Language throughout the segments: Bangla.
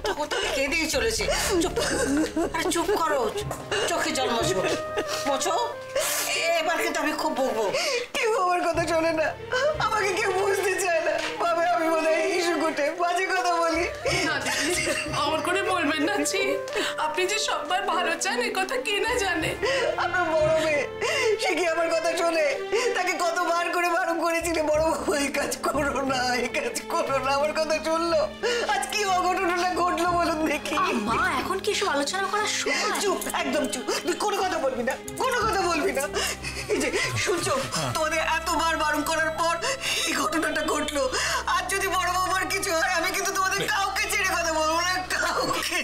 তখন তো কেঁদেই চলেছে। চুপ, আরে চুপ করো, চোখে জল মোছো মোছো। এবার কিন্তু আমি খুব বকবো। কেউ আমার কথা শোনে না, আমাকে কেউ বুঝতে চায় না, ভাবে আমি বোধহয় ইস্যু ঘটে বাজে কথা বলি। আমার করে বলবেন না জি, আপনি যে সবার ভালো চান এ কথা কে না জানে। আপনার বড় মেয়ে, সে কি আমার কথা শোনে? তাকে কতবার করে বারণ করেছিলে, বড় বউ এই কাজ করো না, এই কাজ করো না, আমার কথা শুনলো? আজ কি অঘটনটা ঘটলো বলুন দেখি। মা এখন কি সব আলোচনা করার সময়? চুপ, একদম চুপ, তুই কোনো কথা বলবি না, কোনো কথা বলবি না। এই যে শুনছো, তোমাদের এতবার বারণ করার পর এই ঘটনাটা ঘটলো। আর যদি বড় বৌমার কিছু হয়, আমি কিন্তু তোমাদের কাউকে ছেড়ে কথা বলবো না, কাউকে।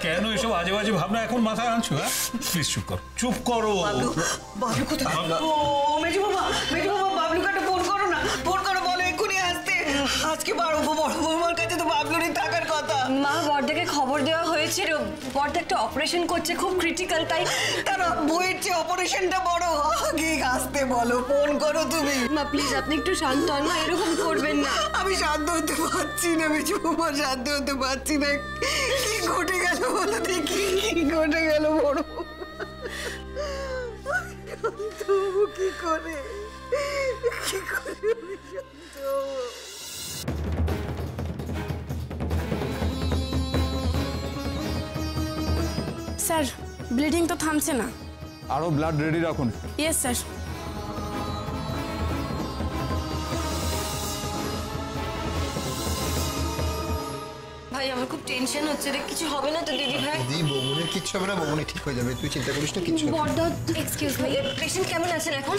কেন এসব আজে বাজে ভাবনা এখন মাথায় আনছো? হ্যাঁ প্লিজ চুপ করো, চুপ করো। বাবলু কোথায়? ও মেজু বাবা, বাবলুকে ফোন করো না, ফোন করো, বলো এক্ষুনি আসতে। আজকে বড় বৌমার কাছে তো বাবলুরই থাকার কথা। মা, বড়দাকে খবর দেওয়া হয়েছে, বড়দা একটা অপারেশন করছে, খুব ক্রিটিক্যাল, তাই তারা বইয়ের চেয়ে অপারেশনটা বড়। আগে আসতে বলো, ফোন করো তুমি। মা প্লিজ আপনি একটু শান্ত হন মা, এরকম করবেন না। আমি শান্ত হতে পারছি না মেজু বাবা, শান্ত হতে পারছি না। কি ঘটে গেল বলো দেখি, কি ঘটে গেল বড়? কি করে স্যার, ব্লিডিং তো থামছে না। আরো ব্লাড রেডি রাখুন। Yes sir. ভাই আমার খুব টেনশন হচ্ছে রে, কিছু হবে না তো দিদি ভাই? দিদি, বৌমনের কিচ্ছু হবে না, বৌমনি ঠিক হয়ে যাবে, তুই চিন্তা করিস না, কিচ্ছু হবে না। বড়দা, এক্সকিউজ মি, পেশেন্ট কেমন আছেন এখন?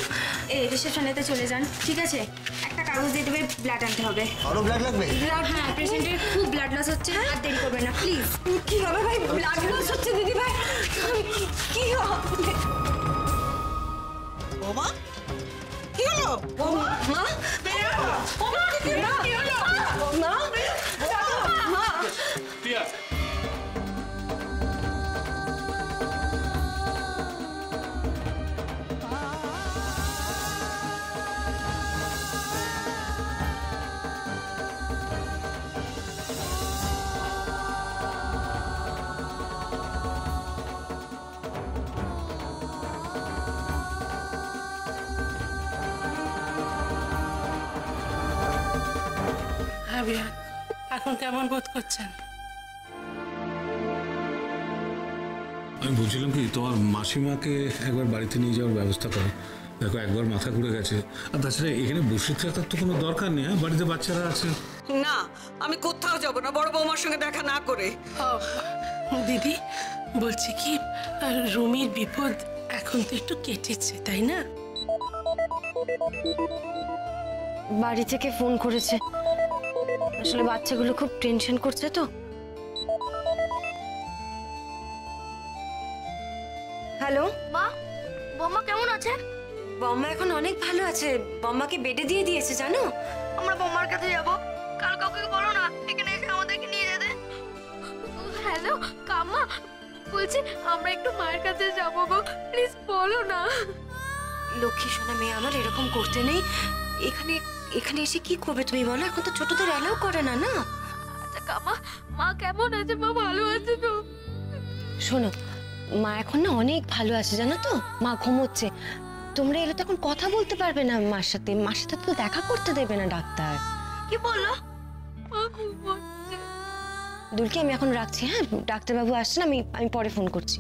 রিসেপশনেতে চলে যান, ঠিক আছে? একটা কাগজ দিয়ে দেবে, ব্লাড আনতে হবে। আরো ব্লাড লাগবে? ব্লাড, হ্যাঁ, পেশেন্টের খুব ব্লাড লস হচ্ছে, আর দেরি করবে না প্লিজ। কি হবে ভাই? ব্লাড লস হচ্ছে দিদি ভাই, কি হবে? বৌমা, কি হলো? মা, এখন কেমন বোধ করছেন? আমি বলছিলাম কি, তোমার মাসিমাকে একবার বাড়িতে নিয়ে যাওয়ার ব্যবস্থা করো। দেখো একবার মাথা ঘুরে গেছে, আর তাছাড়া এখানে বসে থাকার তো কোনো দরকার নেই। হ্যাঁ, বাড়িতে বাচ্চারা আছে। না, আমি কোথাও যাব না বড় বৌমার সঙ্গে দেখা না করে। দিদি বলছি কি, রুমির বিপদ এখন তো একটু কেটেছে, তাই না? বাড়ি থেকে ফোন করেছে, আসলে বাচ্চাগুলো খুব টেনশন করছে তো। হ্যালো মা, বৌমা কেমন আছে? বম্মা এখন অনেক ভালো আছে, বম্মাকে বেডে দিয়ে দিয়েছে জানো। আমরা বৌমার কাছে যাব, কাল কাউকে বলো না এখানে এসে আমাদেরকে নিয়ে যেতে। হ্যালো কাম্মা, বলছি আমরা একটু মায়ের কাছে যাবো গো, প্লিজ বলো না। লক্ষ্মী সোনা মেয়ে আমার, এরকম করতে নেই। এখানে এখানে এসে কি করবে তুমি বলো? এখন তো ছোটদের অ্যালাউ করে না। না আচ্ছা কাম্মা, মা কেমন আছে? মা ভালো আছে তো? শোনো, মা এখন না অনেক ভালো আছে জানো তো, মা ঘুমোচ্ছে। তোমরা এলে তো এখন কথা বলতে পারবে না মার সাথে, মার সাথে তো দেখা করতে দেবে না ডাক্তার। কি বললো? মা ঘুমোচ্ছে। দুলকি, আমি এখন রাখছি, হ্যাঁ? ডাক্তারবাবু আসছেন, আমি পরে ফোন করছি।